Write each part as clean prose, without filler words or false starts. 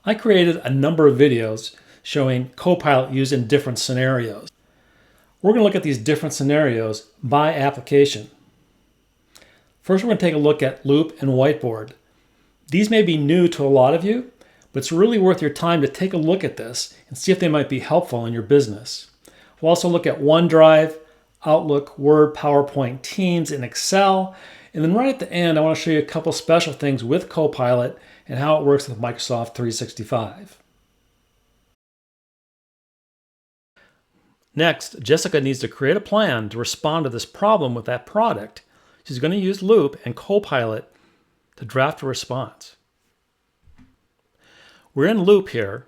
I created a number of videos showing Copilot used in different scenarios. We're going to look at these different scenarios by application. First, we're going to take a look at Loop and Whiteboard. These may be new to a lot of you, but it's really worth your time to take a look at this and see if they might be helpful in your business. We'll also look at OneDrive, Outlook, Word, PowerPoint, Teams, and Excel. And then right at the end, I want to show you a couple special things with Copilot and how it works with Microsoft 365. Next, Jessica needs to create a plan to respond to this problem with that product. She's going to use Loop and Copilot to draft a response. We're in Loop here,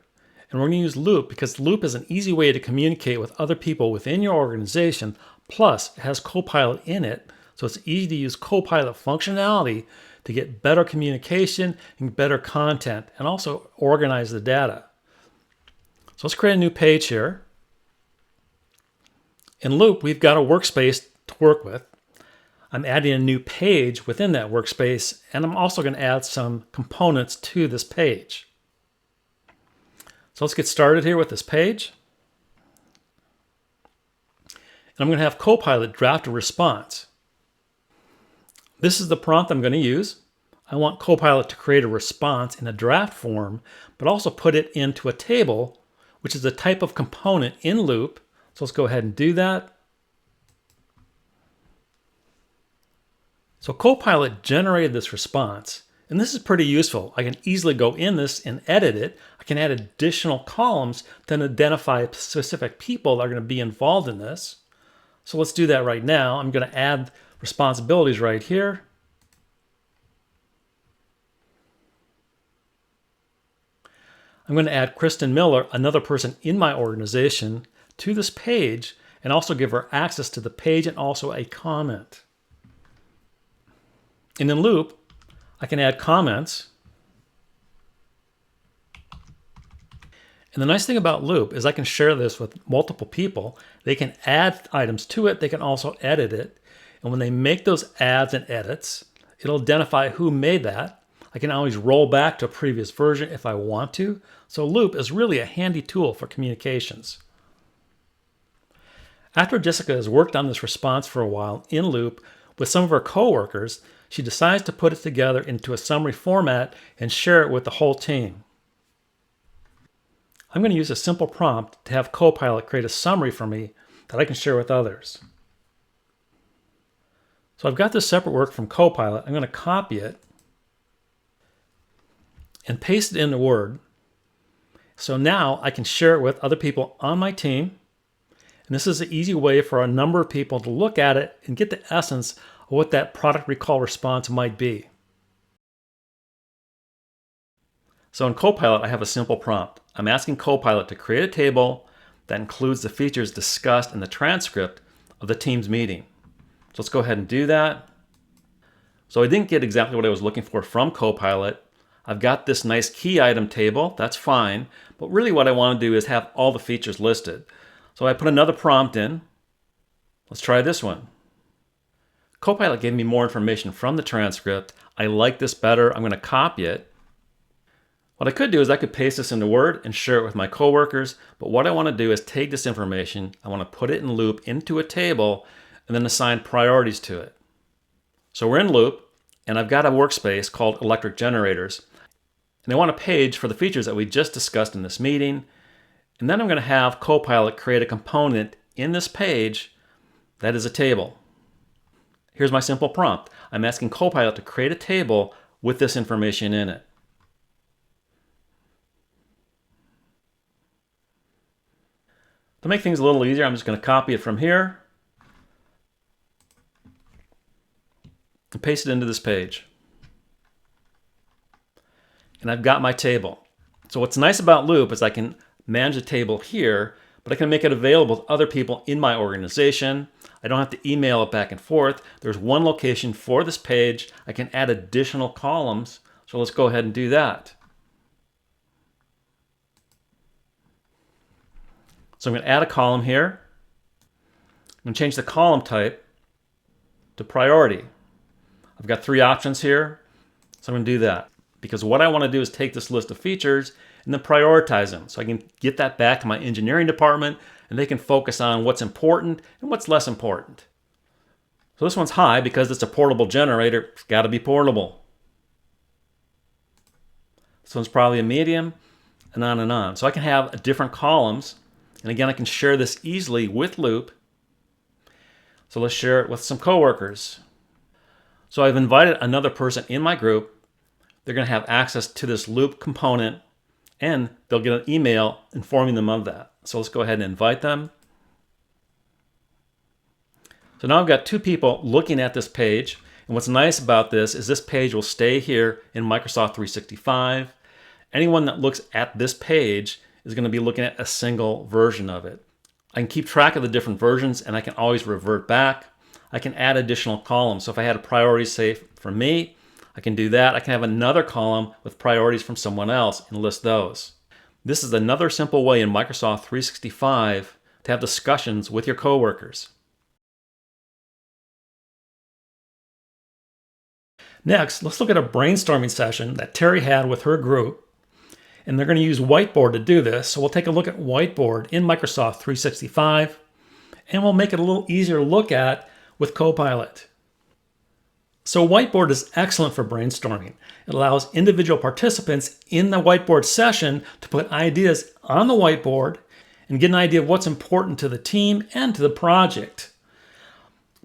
and we're going to use Loop because Loop is an easy way to communicate with other people within your organization. Plus, it has Copilot in it, so it's easy to use Copilot functionality to get better communication and better content, and also organize the data. So let's create a new page here. In Loop, we've got a workspace to work with. I'm adding a new page within that workspace, and I'm also going to add some components to this page. So let's get started here with this page. And I'm going to have Copilot draft a response. This is the prompt I'm going to use. I want Copilot to create a response in a draft form, but also put it into a table, which is a type of component in Loop. So let's go ahead and do that. So Copilot generated this response, and this is pretty useful. I can easily go in this and edit it. I can add additional columns to identify specific people that are going to be involved in this. So let's do that right now. I'm going to add responsibilities right here. I'm going to add Kristen Miller, another person in my organization, to this page, and also give her access to the page and also a comment. And in Loop, I can add comments. And the nice thing about Loop is I can share this with multiple people. They can add items to it. They can also edit it. And when they make those adds and edits, it'll identify who made that. I can always roll back to a previous version if I want to. So Loop is really a handy tool for communications. After Jessica has worked on this response for a while in Loop with some of her coworkers, she decides to put it together into a summary format and share it with the whole team. I'm going to use a simple prompt to have Copilot create a summary for me that I can share with others. So I've got this separate work from Copilot. I'm going to copy it and paste it into Word. So now I can share it with other people on my team. And this is an easy way for a number of people to look at it and get the essence of what that product recall response might be. So in Copilot, I have a simple prompt. I'm asking Copilot to create a table that includes the features discussed in the transcript of the team's meeting. So let's go ahead and do that. So I didn't get exactly what I was looking for from Copilot. I've got this nice key item table, that's fine, but really what I want to do is have all the features listed. So I put another prompt in. Let's try this one. Copilot gave me more information from the transcript. I like this better. I'm going to copy it. What I could do is I could paste this into Word and share it with my coworkers, but what I want to do is take this information, I want to put it in Loop into a table, and then assign priorities to it. So we're in Loop, and I've got a workspace called Electric Generators, and I want a page for the features that we just discussed in this meeting, and then I'm going to have Copilot create a component in this page that is a table. Here's my simple prompt. I'm asking Copilot to create a table with this information in it. To make things a little easier, I'm just going to copy it from here and paste it into this page. And I've got my table. So what's nice about Loop is I can manage a table here, but I can make it available to other people in my organization. I don't have to email it back and forth. There's one location for this page. I can add additional columns. So let's go ahead and do that. So I'm going to add a column here. I'm going to change the column type to priority. I've got three options here, so I'm going to do that. because what I want to do is take this list of features and then prioritize them so I can get that back to my engineering department and they can focus on what's important and what's less important. So this one's high because it's a portable generator. It's got to be portable. This one's probably a medium, and on and on. So I can have different columns, and again, I can share this easily with Loop. So let's share it with some coworkers. So I've invited another person in my group. They're going to have access to this Loop component, and they'll get an email informing them of that. So let's go ahead and invite them. So now I've got two people looking at this page. And what's nice about this is this page will stay here in Microsoft 365. Anyone that looks at this page is going to be looking at a single version of it. I can keep track of the different versions and I can always revert back. I can add additional columns. So if I had a priority, say, for me, I can do that. I can have another column with priorities from someone else and list those. This is another simple way in Microsoft 365 to have discussions with your coworkers. Next, let's look at a brainstorming session that Terry had with her group. And they're going to use Whiteboard to do this. So we'll take a look at Whiteboard in Microsoft 365. And we'll make it a little easier to look at with Copilot. So Whiteboard is excellent for brainstorming. It allows individual participants in the Whiteboard session to put ideas on the whiteboard and get an idea of what's important to the team and to the project.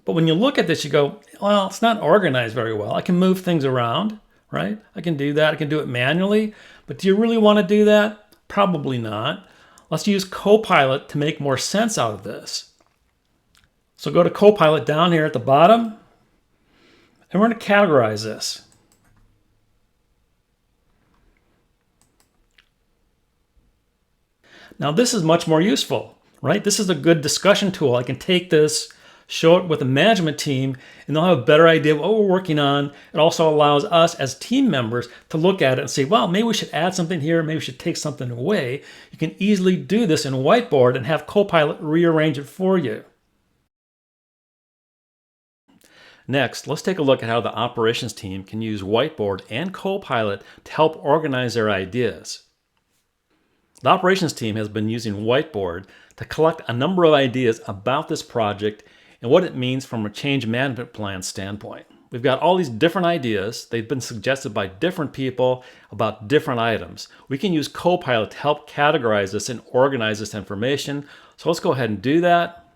But when you look at this, you go, well, it's not organized very well. I can move things around, right? I can do that. I can do it manually. But do you really want to do that? Probably not. Let's use Copilot to make more sense out of this. So go to Copilot down here at the bottom, and we're going to categorize this. Now this is much more useful, right? This is a good discussion tool. I can take this, show it with the management team, and they'll have a better idea of what we're working on. It also allows us as team members to look at it and say, well, maybe we should add something here, maybe we should take something away. You can easily do this in Whiteboard and have Copilot rearrange it for you. Next, let's take a look at how the operations team can use Whiteboard and Copilot to help organize their ideas. The operations team has been using Whiteboard to collect a number of ideas about this project and what it means from a change management plan standpoint. We've got all these different ideas. They've been suggested by different people about different items. We can use Copilot to help categorize this and organize this information. So let's go ahead and do that.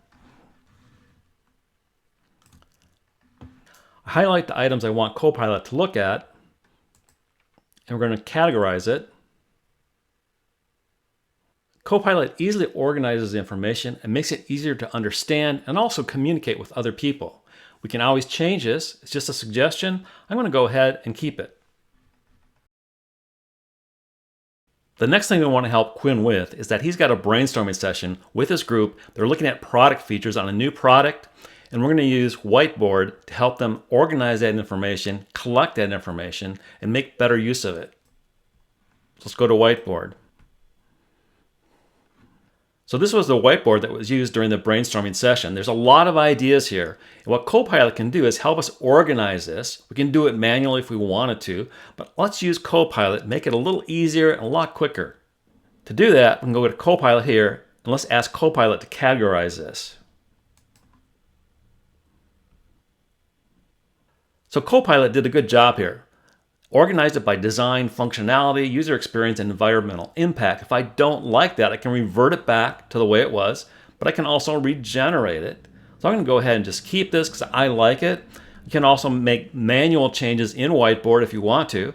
I highlight the items I want Copilot to look at, and we're going to categorize it. Copilot easily organizes the information and makes it easier to understand and also communicate with other people. We can always change this. It's just a suggestion. I'm going to go ahead and keep it. The next thing we want to help Quinn with is that he's got a brainstorming session with his group. They're looking at product features on a new product, and we're going to use Whiteboard to help them organize that information, collect that information, and make better use of it. So let's go to Whiteboard. So this was the whiteboard that was used during the brainstorming session. There's a lot of ideas here. And what Copilot can do is help us organize this. We can do it manually if we wanted to, but let's use Copilot, make it a little easier and a lot quicker. To do that, we can go to Copilot here, and let's ask Copilot to categorize this. So Copilot did a good job here. Organized it by design, functionality, user experience, and environmental impact. If I don't like that, I can revert it back to the way it was, but I can also regenerate it. So I'm going to go ahead and just keep this because I like it. You can also make manual changes in Whiteboard if you want to.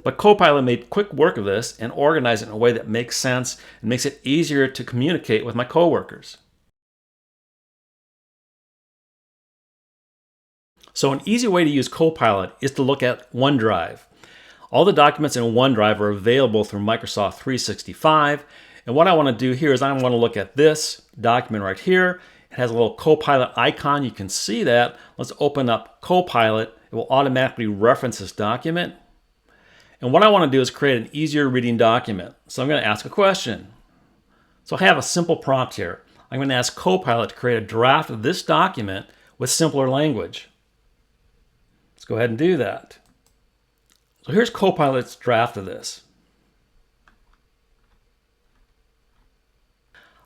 But Copilot made quick work of this and organized it in a way that makes sense and makes it easier to communicate with my coworkers. So an easy way to use Copilot is to look at OneDrive. All the documents in OneDrive are available through Microsoft 365. And what I want to do here is I want to look at this document right here. It has a little Copilot icon. You can see that. Let's open up Copilot. It will automatically reference this document. And what I want to do is create an easier reading document. So I'm going to ask a question. So I have a simple prompt here. I'm going to ask Copilot to create a draft of this document with simpler language. Let's go ahead and do that. So here's Copilot's draft of this.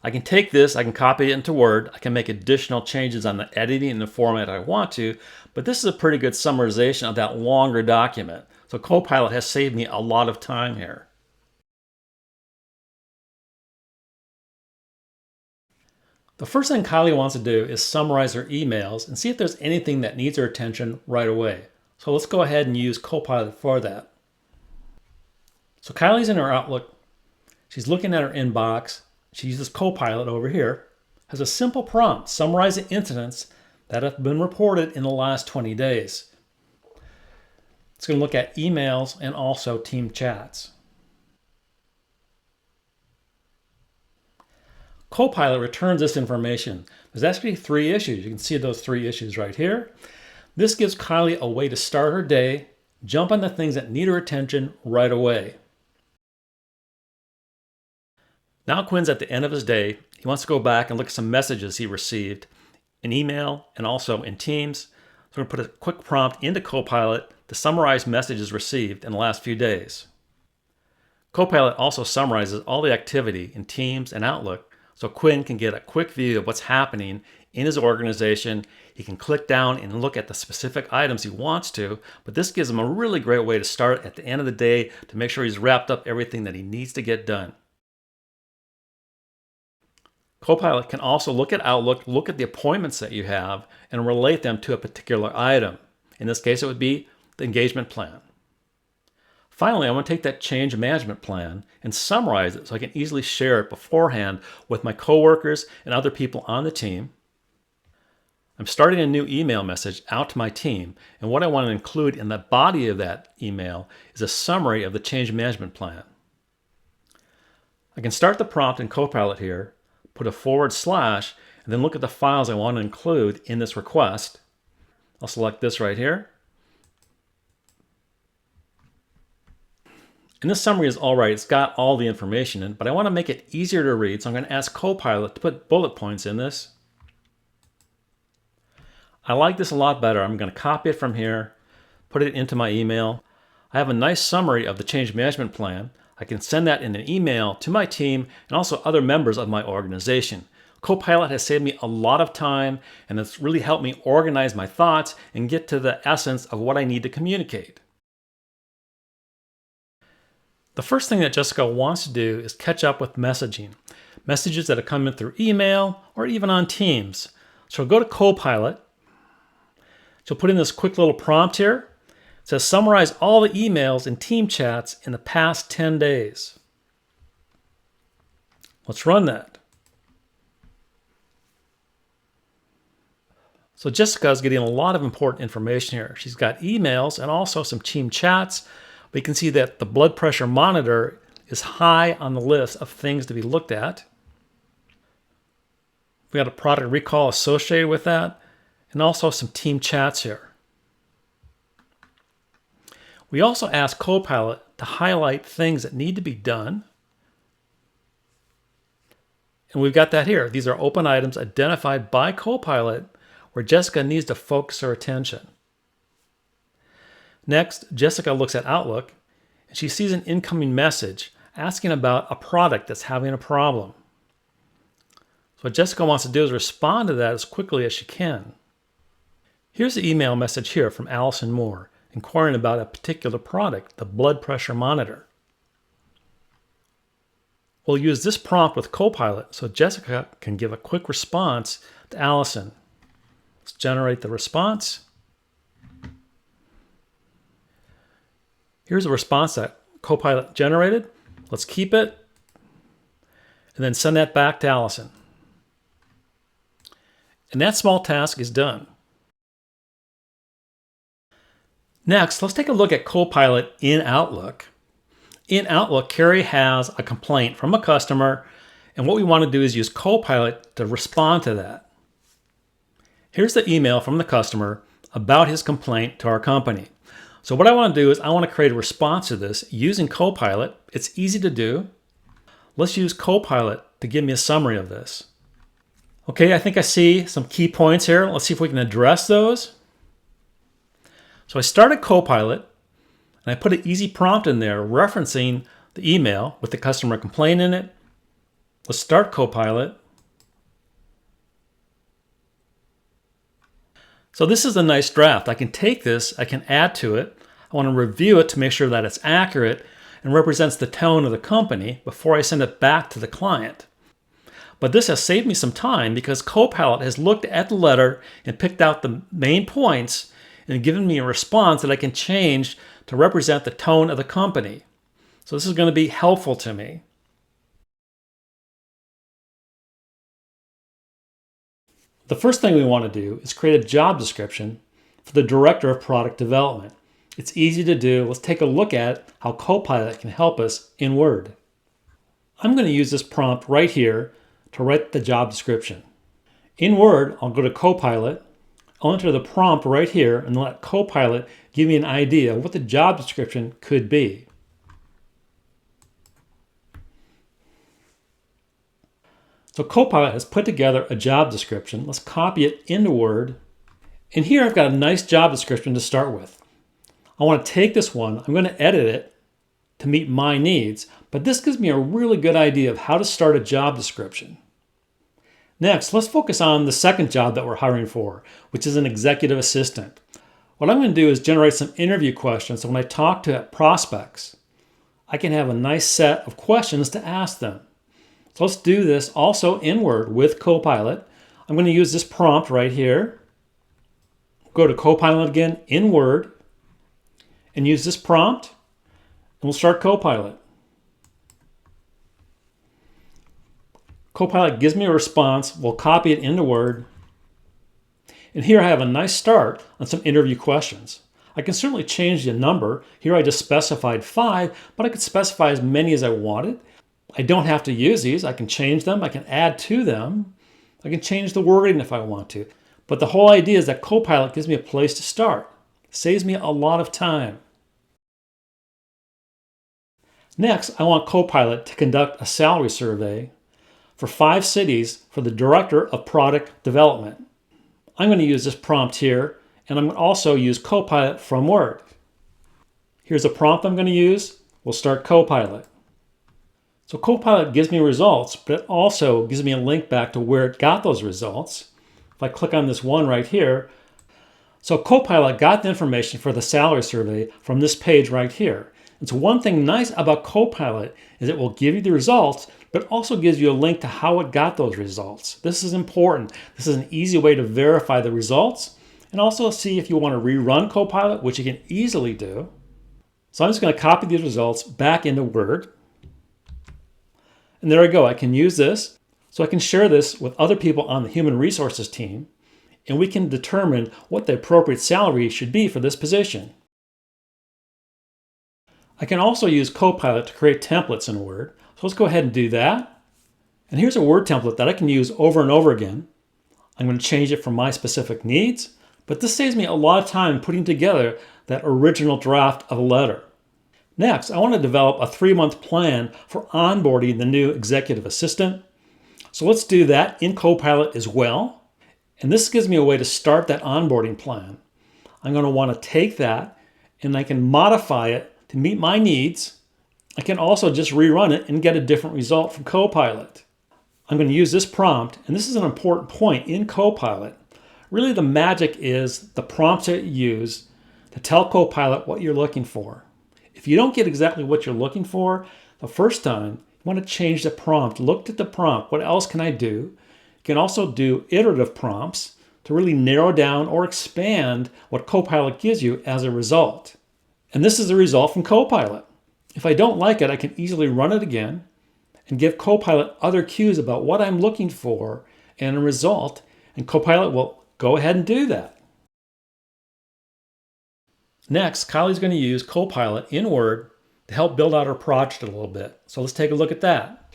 I can take this, I can copy it into Word, I can make additional changes on the editing and the format I want to, but this is a pretty good summarization of that longer document. So Copilot has saved me a lot of time here. The first thing Kylie wants to do is summarize her emails and see if there's anything that needs her attention right away. So let's go ahead and use Copilot for that. So Kylie's in her Outlook, she's looking at her inbox. She uses Copilot over here, has a simple prompt summarizing incidents that have been reported in the last 20 days. It's going to look at emails and also team chats. Copilot returns this information. There's actually 3 issues. You can see those 3 issues right here. This gives Kylie a way to start her day, jump on the things that need her attention right away. Now Quinn's at the end of his day. He wants to go back and look at some messages he received in email and also in Teams. So we're going to put a quick prompt into Copilot to summarize messages received in the last few days. Copilot also summarizes all the activity in Teams and Outlook so Quinn can get a quick view of what's happening in his organization. He can click down and look at the specific items he wants to, but this gives him a really great way to start at the end of the day to make sure he's wrapped up everything that he needs to get done. Copilot can also look at Outlook, look at the appointments that you have, and relate them to a particular item. In this case, it would be the engagement plan. Finally, I want to take that change management plan and summarize it so I can easily share it beforehand with my coworkers and other people on the team. I'm starting a new email message out to my team, and what I want to include in the body of that email is a summary of the change management plan. I can start the prompt in Copilot here, put a / and then look at the files I want to include in this request. I'll select this right here. And this summary is all right. It's got all the information in, but I want to make it easier to read, so I'm going to ask Copilot to put bullet points in this. I like this a lot better. I'm going to copy it from here, put it into my email. I have a nice summary of the change management plan. I can send that in an email to my team and also other members of my organization. Copilot has saved me a lot of time, and it's really helped me organize my thoughts and get to the essence of what I need to communicate. The first thing that Jessica wants to do is catch up with messaging. Messages that have come in through email or even on Teams. So go to Copilot. She'll put in this quick little prompt here. It says summarize all the emails and team chats in the past 10 days. Let's run that. So Jessica is getting a lot of important information here. She's got emails and also some team chats. We can see that the blood pressure monitor is high on the list of things to be looked at. We got a product recall associated with that, and also some team chats here. We also ask Copilot to highlight things that need to be done. And we've got that here. These are open items identified by Copilot where Jessica needs to focus her attention. Next, Jessica looks at Outlook and she sees an incoming message asking about a product that's having a problem. So what Jessica wants to do is respond to that as quickly as she can. Here's the email message here from Allison Moore, inquiring about a particular product, the blood pressure monitor. We'll use this prompt with Copilot so Jessica can give a quick response to Allison. Let's generate the response. Here's a response that Copilot generated. Let's keep it and then send that back to Allison. And that small task is done. Next, let's take a look at Copilot in Outlook. In Outlook, Carrie has a complaint from a customer, and what we want to do is use Copilot to respond to that. Here's the email from the customer about his complaint to our company. So what I want to do is I want to create a response to this using Copilot. It's easy to do. Let's use Copilot to give me a summary of this. Okay, I think I see some key points here. Let's see if we can address those. So I started Copilot, and And I put an easy prompt in there referencing the email with the customer complaint in it. Let's start Copilot. So this is a nice draft. I can take this, I can add to it. I want to review it to make sure that it's accurate and represents the tone of the company before I send it back to the client. But this has saved me some time because Copilot has looked at the letter and picked out the main points and given me a response that I can change to represent the tone of the company. So this is going to be helpful to me. The first thing we want to do is create a job description for the Director of Product Development. It's easy to do. Let's take a look at how Copilot can help us in Word. I'm going to use this prompt right here to write the job description. In Word, I'll go to Copilot. I'll enter the prompt right here and let Copilot give me an idea of what the job description could be. So Copilot has put together a job description. Let's copy it into Word. And here I've got a nice job description to start with. I want to take this one, I'm going to edit it to meet my needs, but this gives me a really good idea of how to start a job description. Next, let's focus on the second job that we're hiring for, which is an executive assistant. What I'm going to do is generate some interview questions so when I talk to prospects, I can have a nice set of questions to ask them. So let's do this also in Word with Copilot. I'm going to use this prompt right here. Go to Copilot again in Word and use this prompt, and we'll start Copilot. Copilot gives me a response. We'll copy it into Word. And here I have a nice start on some interview questions. I can certainly change the number. Here I just specified 5, but I could specify as many as I wanted. I don't have to use these. I can change them. I can add to them. I can change the wording if I want to. But the whole idea is that Copilot gives me a place to start. It saves me a lot of time. Next, I want Copilot to conduct a salary survey for 5 cities for the Director of Product Development. I'm going to use this prompt here, and I'm going to also use Copilot from Word. Here's a prompt I'm going to use. We'll start Copilot. So Copilot gives me results, but it also gives me a link back to where it got those results. If I click on this one right here, so Copilot got the information for the salary survey from this page right here. And so one thing nice about Copilot is it will give you the results, but also gives you a link to how it got those results. This is important. This is an easy way to verify the results and also see if you want to rerun Copilot, which you can easily do. So I'm just going to copy these results back into Word. And there I go. I can use this. So I can share this with other people on the human resources team, and we can determine what the appropriate salary should be for this position. I can also use Copilot to create templates in Word. So let's go ahead and do that. And here's a Word template that I can use over and over again. I'm going to change it for my specific needs, but this saves me a lot of time putting together that original draft of a letter. Next, I want to develop a 3-month plan for onboarding the new executive assistant. So let's do that in Copilot as well. And this gives me a way to start that onboarding plan. I'm going to want to take that and I can modify it to meet my needs. I can also just rerun it and get a different result from Copilot. I'm going to use this prompt, and this is an important point in Copilot. Really the magic is the prompts that you use to tell Copilot what you're looking for. If you don't get exactly what you're looking for the first time, you want to change the prompt. Look at the prompt. What else can I do? You can also do iterative prompts to really narrow down or expand what Copilot gives you as a result. And this is the result from Copilot. If I don't like it, I can easily run it again and give Copilot other cues about what I'm looking for and a result, and Copilot will go ahead and do that. Next, Kylie's going to use Copilot in Word to help build out her project a little bit. So let's take a look at that.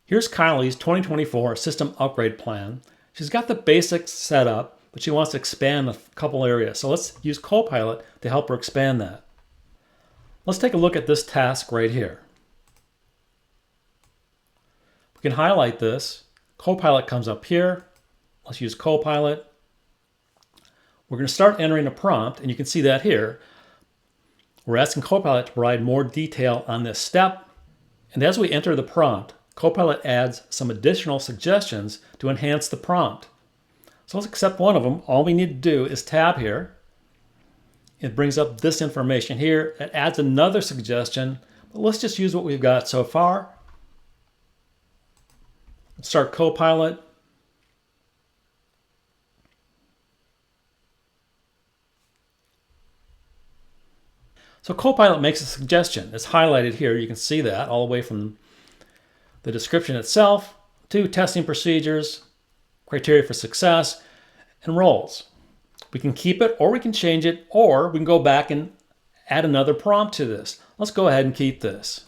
Here's Kylie's 2024 system upgrade plan. She's got the basics set up, but she wants to expand a couple areas. So let's use Copilot to help her expand that. Let's take a look at this task right here. We can highlight this. Copilot comes up here. Let's use Copilot. We're going to start entering a prompt, and you can see that here. We're asking Copilot to provide more detail on this step. And as we enter the prompt, Copilot adds some additional suggestions to enhance the prompt. So let's accept one of them. All we need to do is tab here. It brings up this information here. It adds another suggestion, but let's just use what we've got so far. Let's start Copilot. So Copilot makes a suggestion. It's highlighted here. You can see that all the way from the description itself to testing procedures, criteria for success, and roles. We can keep it or we can change it, or we can go back and add another prompt to this. Let's go ahead and keep this.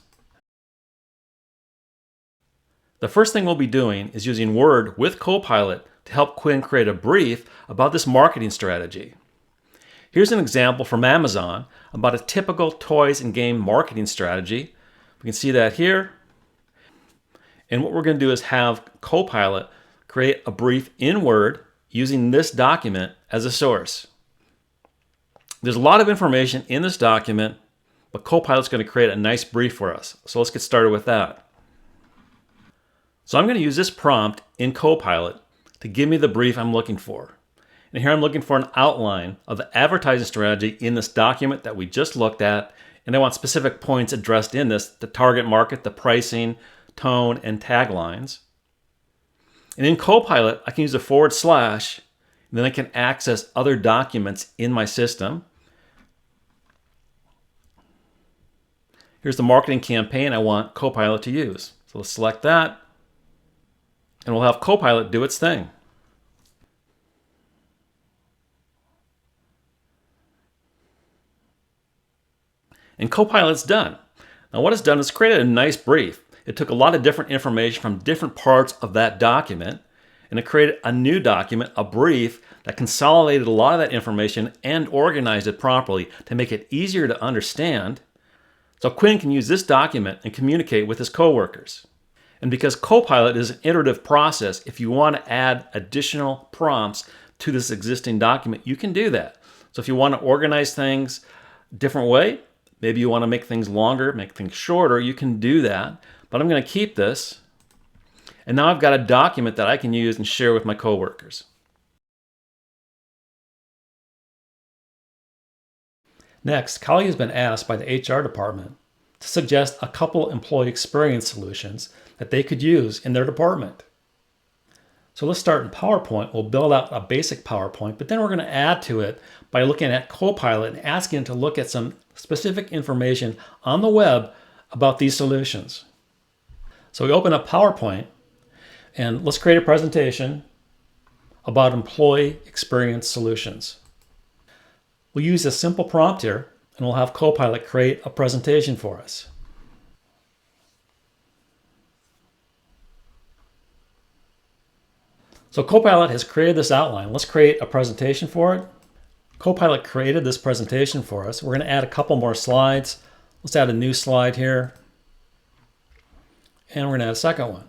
The first thing we'll be doing is using Word with Copilot to help Quinn create a brief about this marketing strategy. Here's an example from Amazon about a typical toys and game marketing strategy. We can see that here. And what we're going to do is have Copilot create a brief in Word using this document as a source. There's a lot of information in this document, but Copilot's going to create a nice brief for us. So let's get started with that. So I'm going to use this prompt in Copilot to give me the brief I'm looking for. And here I'm looking for an outline of the advertising strategy in this document that we just looked at. And I want specific points addressed in this: the target market, the pricing, tone, and taglines. And in Copilot, I can use a /, and then I can access other documents in my system. Here's the marketing campaign I want Copilot to use. So let's select that, and we'll have Copilot do its thing. And Copilot's done. Now what it's done is created a nice brief. It took a lot of different information from different parts of that document, and it created a new document, a brief, that consolidated a lot of that information and organized it properly to make it easier to understand. So Quinn can use this document and communicate with his coworkers. And because Copilot is an iterative process, if you want to add additional prompts to this existing document, you can do that. So if you want to organize things a different way, maybe you want to make things longer, make things shorter, you can do that. But I'm going to keep this. And now I've got a document that I can use and share with my coworkers. Next, Kali has been asked by the HR department to suggest a couple employee experience solutions that they could use in their department. So let's start in PowerPoint. We'll build out a basic PowerPoint, but then we're going to add to it by looking at Copilot and asking it to look at some specific information on the web about these solutions. So we open up PowerPoint, and let's create a presentation about employee experience solutions. We'll use a simple prompt here, and we'll have Copilot create a presentation for us. So Copilot has created this outline. Let's create a presentation for it. Copilot created this presentation for us. We're going to add a couple more slides. Let's add a new slide here. And we're going to add a second one.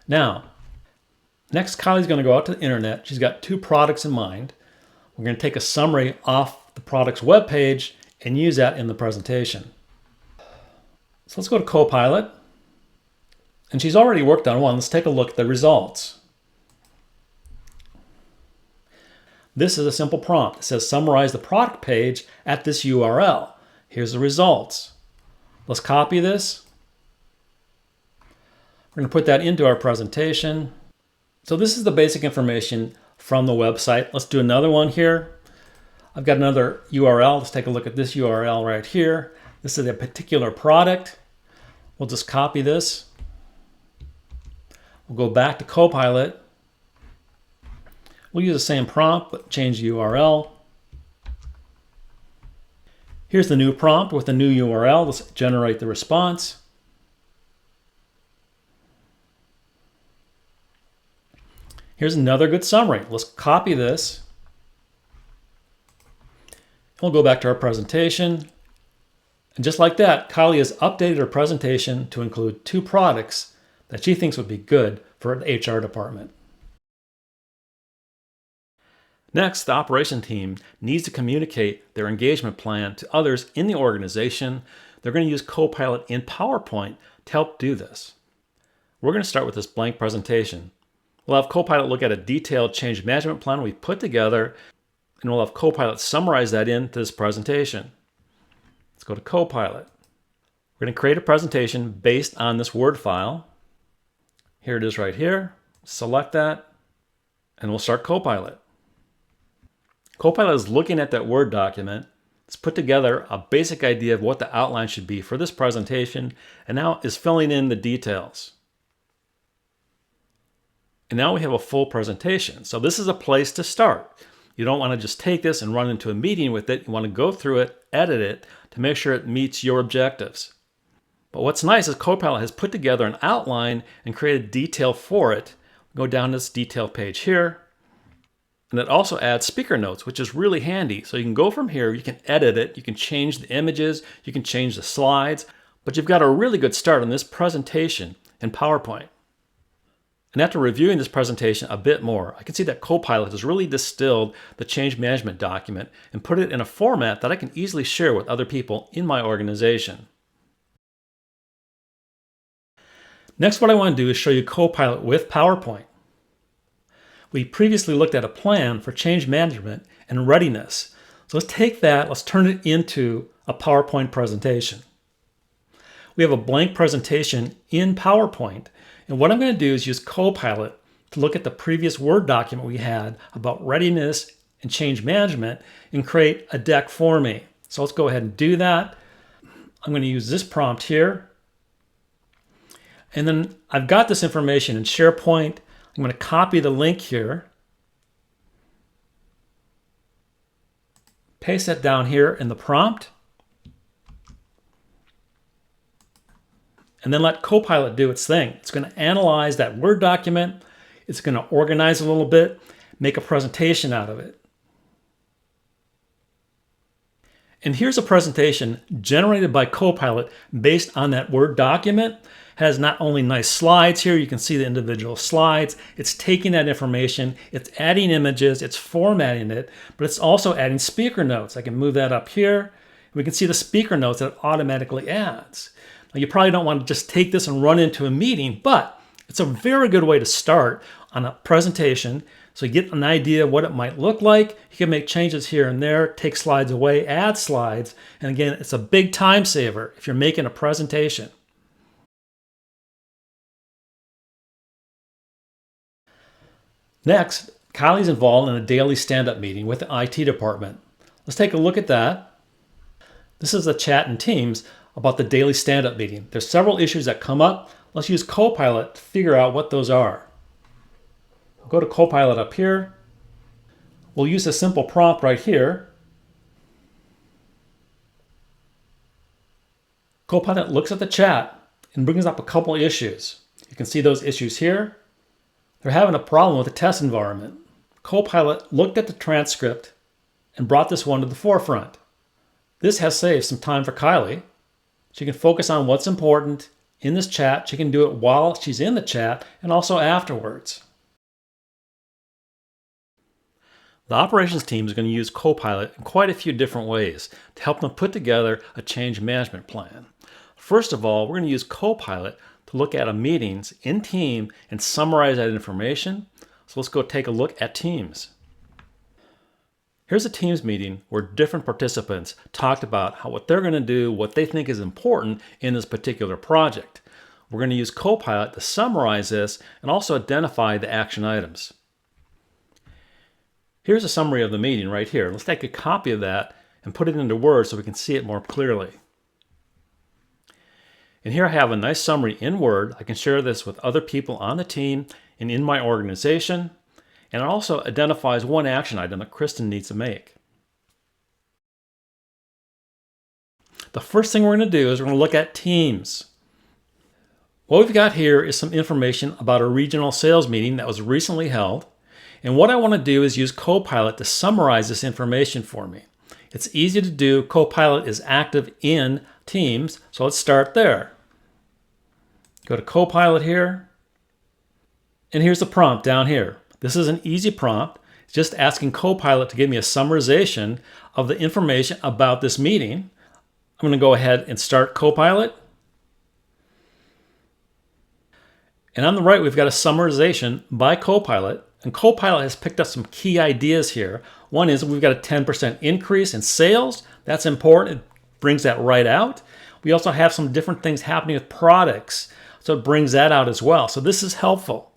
Now, next Kylie's going to go out to the internet. She's got two products in mind. We're going to take a summary off the product's web page and use that in the presentation. So let's go to Copilot. And she's already worked on one. Let's take a look at the results. This is a simple prompt. It says summarize the product page at this URL. Here's the results. Let's copy this. We're going to put that into our presentation. So this is the basic information from the website. Let's do another one here. I've got another URL. Let's take a look at this URL right here. This is a particular product. We'll just copy this. We'll go back to Copilot. We'll use the same prompt, but change the URL. Here's the new prompt with the new URL. Let's generate the response. Here's another good summary. Let's copy this. We'll go back to our presentation. And just like that, Kylie has updated her presentation to include two products that she thinks would be good for an HR department. Next, the operation team needs to communicate their engagement plan to others in the organization. They're going to use Copilot in PowerPoint to help do this. We're going to start with this blank presentation. We'll have Copilot look at a detailed change management plan we put together, and we'll have Copilot summarize that into this presentation. Let's go to Copilot. We're going to create a presentation based on this Word file. Here it is right here. Select that, and we'll start Copilot. Copilot is looking at that Word document. It's put together a basic idea of what the outline should be for this presentation, and now is filling in the details. And now we have a full presentation. So this is a place to start. You don't want to just take this and run into a meeting with it. You want to go through it, edit it to make sure it meets your objectives. But what's nice is Copilot has put together an outline and created detail for it. Go down this detail page here. And it also adds speaker notes, which is really handy. So you can go from here, you can edit it, you can change the images, you can change the slides, but you've got a really good start on this presentation in PowerPoint. And after reviewing this presentation a bit more, I can see that Copilot has really distilled the change management document and put it in a format that I can easily share with other people in my organization. Next, what I want to do is show you Copilot with PowerPoint. We previously looked at a plan for change management and readiness. So let's take that, let's turn it into a PowerPoint presentation. We have a blank presentation in PowerPoint, and what I'm going to do is use Copilot to look at the previous Word document we had about readiness and change management and create a deck for me. So let's go ahead and do that. I'm going to use this prompt here. And then I've got this information in SharePoint. I'm going to copy the link here, paste that down here in the prompt, and then let Copilot do its thing. It's going to analyze that Word document, it's going to organize a little bit, make a presentation out of it. And here's a presentation generated by Copilot based on that Word document. Has not only nice slides here, you can see the individual slides, it's taking that information, it's adding images, it's formatting it, but it's also adding speaker notes. I can move that up here. We can see the speaker notes that it automatically adds. Now, you probably don't want to just take this and run into a meeting, but it's a very good way to start on a presentation so you get an idea of what it might look like. You can make changes here and there, take slides away, add slides, and again, it's a big time saver if you're making a presentation. Next, Kylie's involved in a daily stand-up meeting with the IT department. Let's take a look at that. This is a chat in Teams about the daily stand-up meeting. There's several issues that come up. Let's use Copilot to figure out what those are. I'll go to Copilot up here. We'll use a simple prompt right here. Copilot looks at the chat and brings up a couple issues. You can see those issues here. They're having a problem with the test environment. Copilot looked at the transcript and brought this one to the forefront. This has saved some time for Kylie. She can focus on what's important in this chat. She can do it while she's in the chat and also afterwards. The operations team is going to use Copilot in quite a few different ways to help them put together a change management plan. First of all, we're going to use Copilot to look at a meetings in Team and summarize that information. So let's go take a look at Teams. Here's a Teams meeting where different participants talked about what they're going to do, what they think is important in this particular project. We're going to use Copilot to summarize this and also identify the action items. Here's a summary of the meeting right here. Let's take a copy of that and put it into Word so we can see it more clearly. And here I have a nice summary in Word. I can share this with other people on the team and in my organization. And it also identifies one action item that Kristen needs to make. The first thing we're going to do is we're going to look at Teams. What we've got here is some information about a regional sales meeting that was recently held. And what I want to do is use Copilot to summarize this information for me. It's easy to do. Copilot is active in Teams, so let's start there. Go to Copilot here, and here's the prompt down here. This is an easy prompt. just asking Copilot to give me a summarization of the information about this meeting. I'm going to go ahead and start Copilot. And on the right, we've got a summarization by Copilot. And Copilot has picked up some key ideas here. One is we've got a 10% increase in sales. That's important. It brings that right out. We also have some different things happening with products. So it brings that out as well. So this is helpful.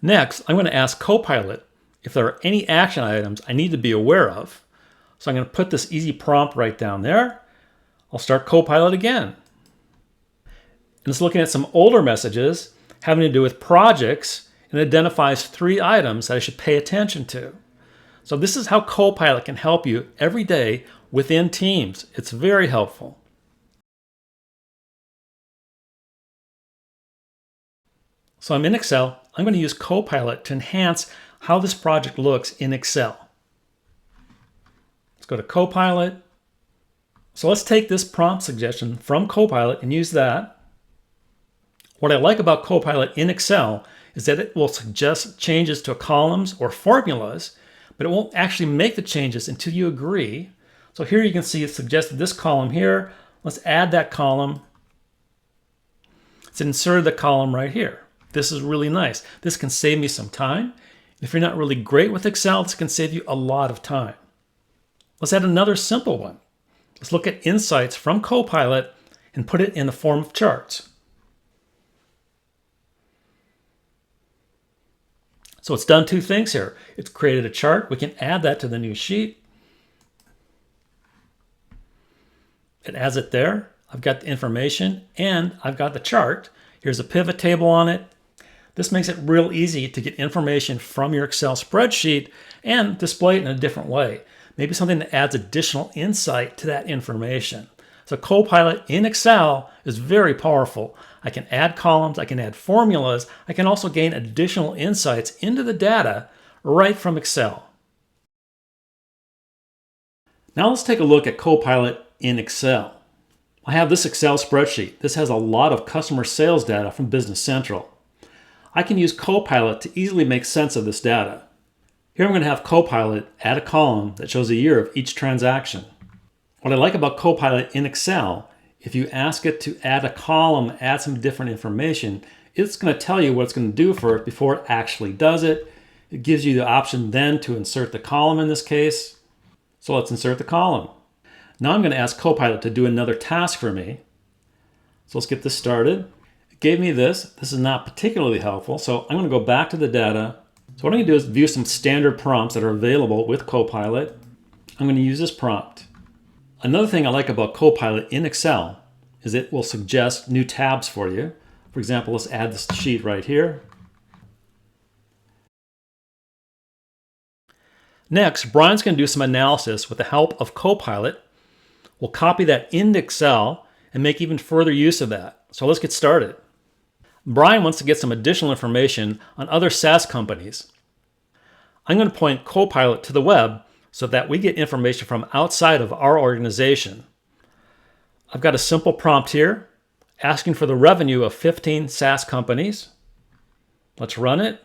Next, I'm going to ask Copilot if there are any action items I need to be aware of. So I'm going to put this easy prompt right down there. I'll start Copilot again. And it's looking at some older messages having to do with projects and identifies 3 items that I should pay attention to. So this is how Copilot can help you every day within Teams. It's very helpful. So I'm in Excel. I'm going to use Copilot to enhance how this project looks in Excel. Let's go to Copilot. So let's take this prompt suggestion from Copilot and use that. What I like about Copilot in Excel is that it will suggest changes to columns or formulas, but it won't actually make the changes until you agree. So here you can see it suggested this column here. Let's add that column. It's inserted the column right here. This is really nice. This can save me some time. If you're not really great with Excel, this can save you a lot of time. Let's add another simple one. Let's look at insights from Copilot and put it in the form of charts. So it's done 2 things here. It's created a chart. We can add that to the new sheet. It adds it there. I've got the information and I've got the chart. Here's a pivot table on it. This makes it real easy to get information from your Excel spreadsheet and display it in a different way. Maybe something that adds additional insight to that information. So Copilot in Excel is very powerful. I can add columns, I can add formulas, I can also gain additional insights into the data right from Excel. Now let's take a look at Copilot in Excel. I have this Excel spreadsheet. This has a lot of customer sales data from Business Central. I can use Copilot to easily make sense of this data. Here I'm going to have Copilot add a column that shows a year of each transaction. What I like about Copilot in Excel, if you ask it to add a column, add some different information, it's going to tell you what it's going to do for it before it actually does it. It gives you the option then to insert the column in this case. So let's insert the column. Now I'm going to ask Copilot to do another task for me. So let's get this started. It gave me this. This is not particularly helpful, so I'm going to go back to the data. So what I'm going to do is view some standard prompts that are available with Copilot. I'm going to use this prompt. Another thing I like about Copilot in Excel is it will suggest new tabs for you. For example, let's add this sheet right here. Next, Brian's going to do some analysis with the help of Copilot. We'll copy that into Excel and make even further use of that. So let's get started. Brian wants to get some additional information on other SaaS companies. I'm going to point Copilot to the web so that we get information from outside of our organization. I've got a simple prompt here asking for the revenue of 15 SaaS companies. Let's run it.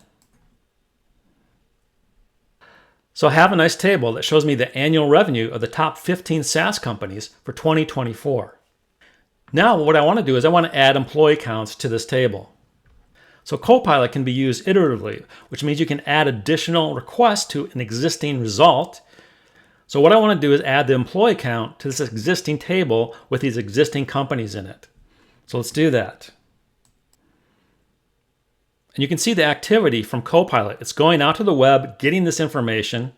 So I have a nice table that shows me the annual revenue of the top 15 SaaS companies for 2024. Now what I want to do is I want to add employee counts to this table. So Copilot can be used iteratively, which means you can add additional requests to an existing result. So what I want to do is add the employee count to this existing table with these existing companies in it. So let's do that. And you can see the activity from Copilot. It's going out to the web, getting this information.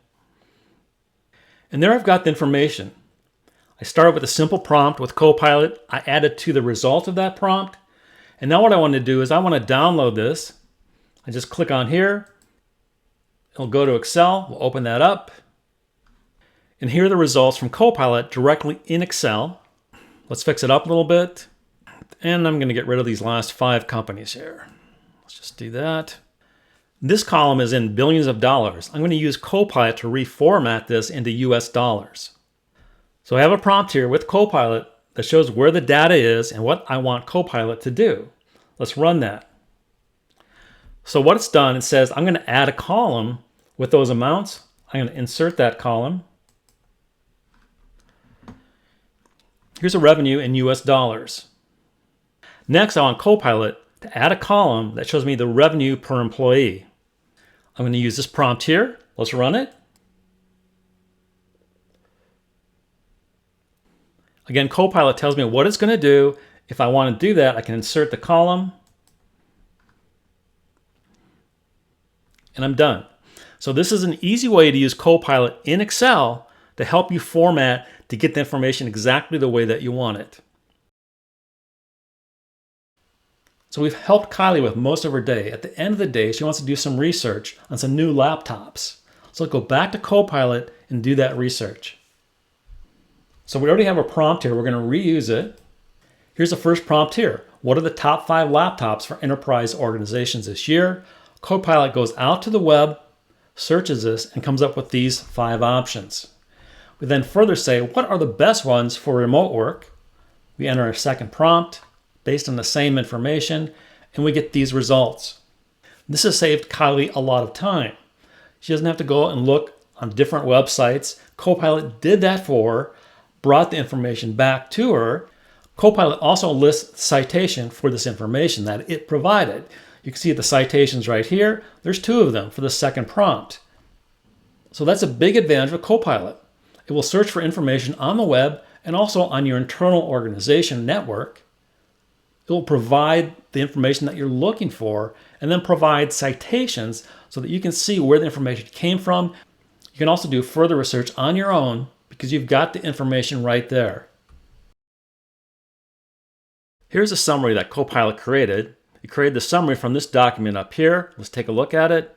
And there I've got the information. I started with a simple prompt with Copilot. I added to the result of that prompt. And now what I want to do is I want to download this. I just click on here. It'll go to Excel. We'll open that up. And here are the results from Copilot directly in Excel. Let's fix it up a little bit. And I'm going to get rid of these last 5 companies here. Let's just do that. This column is in billions of dollars. I'm going to use Copilot to reformat this into US dollars. So I have a prompt here with Copilot that shows where the data is and what I want Copilot to do. Let's run that. So what it's done, it says I'm going to add a column With those amounts, I'm going to insert that column. Here's a revenue in US dollars. Next, I want Copilot to add a column that shows me the revenue per employee. I'm going to use this prompt here. Let's run it. Again, Copilot tells me what it's going to do. If I want to do that, I can insert the column. And I'm done. So this is an easy way to use Copilot in Excel to help you format to get the information exactly the way that you want it. So we've helped Kylie with most of her day. At the end of the day, she wants to do some research on some new laptops. So let's go back to Copilot and do that research. So we already have a prompt here. We're going to reuse it. Here's the first prompt here. What are the top 5 laptops for enterprise organizations this year? Copilot goes out to the web, searches this, and comes up with these 5 options. We then further say, what are the best ones for remote work? We enter a second prompt based on the same information, and we get these results. This has saved Kylie a lot of time. She doesn't have to go and look on different websites. Copilot did that for her, brought the information back to her. Copilot also lists citation for this information that it provided. You can see the citations right here. There's 2 of them for the second prompt. So that's a big advantage of Copilot. It will search for information on the web and also on your internal organization network. It will provide the information that you're looking for and then provide citations so that you can see where the information came from. You can also do further research on your own because you've got the information right there. Here's a summary that Copilot created. It created the summary from this document up here. Let's take a look at it.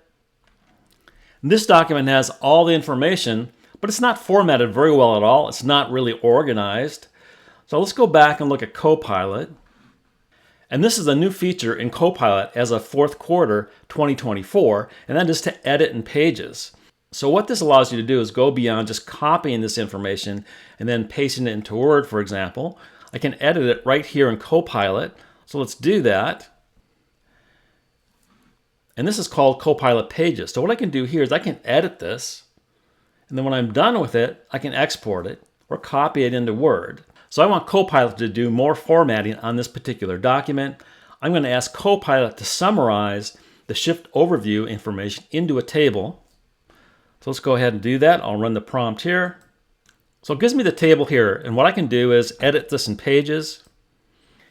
This document has all the information, but it's not formatted very well at all. It's not really organized. So let's go back and look at Copilot. And this is a new feature in Copilot as of fourth quarter 2024, and that is to edit in Pages. So what this allows you to do is go beyond just copying this information and then pasting it into Word, for example. I can edit it right here in Copilot. So let's do that. And this is called Copilot Pages. So what I can do here is I can edit this. And then when I'm done with it, I can export it or copy it into Word. So I want Copilot to do more formatting on this particular document. I'm going to ask Copilot to summarize the shift overview information into a table. So let's go ahead and do that. I'll run the prompt here. So it gives me the table here, and what I can do is edit this in Pages.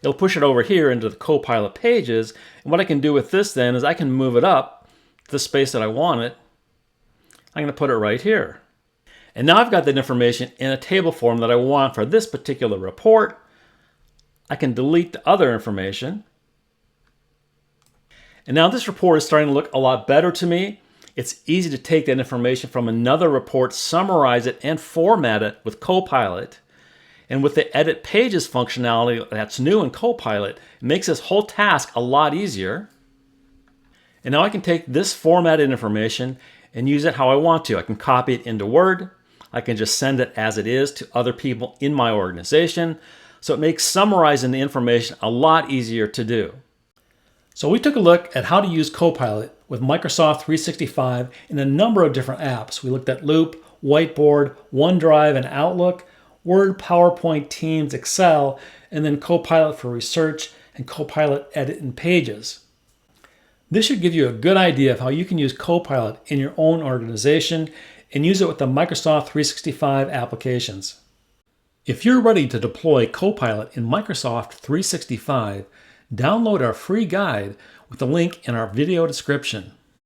It'll push it over here into the Copilot Pages, and what I can do with this then is I can move it up to the space that I want it. I'm going to put it right here. And now I've got that information in a table form that I want for this particular report. I can delete the other information. And now this report is starting to look a lot better to me. It's easy to take that information from another report, summarize it, and format it with Copilot. And with the Edit Pages functionality that's new in Copilot, it makes this whole task a lot easier. And now I can take this formatted information and use it how I want to. I can copy it into Word. I can just send it as it is to other people in my organization. So it makes summarizing the information a lot easier to do. So we took a look at how to use Copilot with Microsoft 365 in a number of different apps. We looked at Loop, Whiteboard, OneDrive, and Outlook, Word, PowerPoint, Teams, Excel, and then Copilot for Research and Copilot Edit-in-Pages. This should give you a good idea of how you can use Copilot in your own organization and use it with the Microsoft 365 applications. If you're ready to deploy Copilot in Microsoft 365, download our free guide with the link in our video description.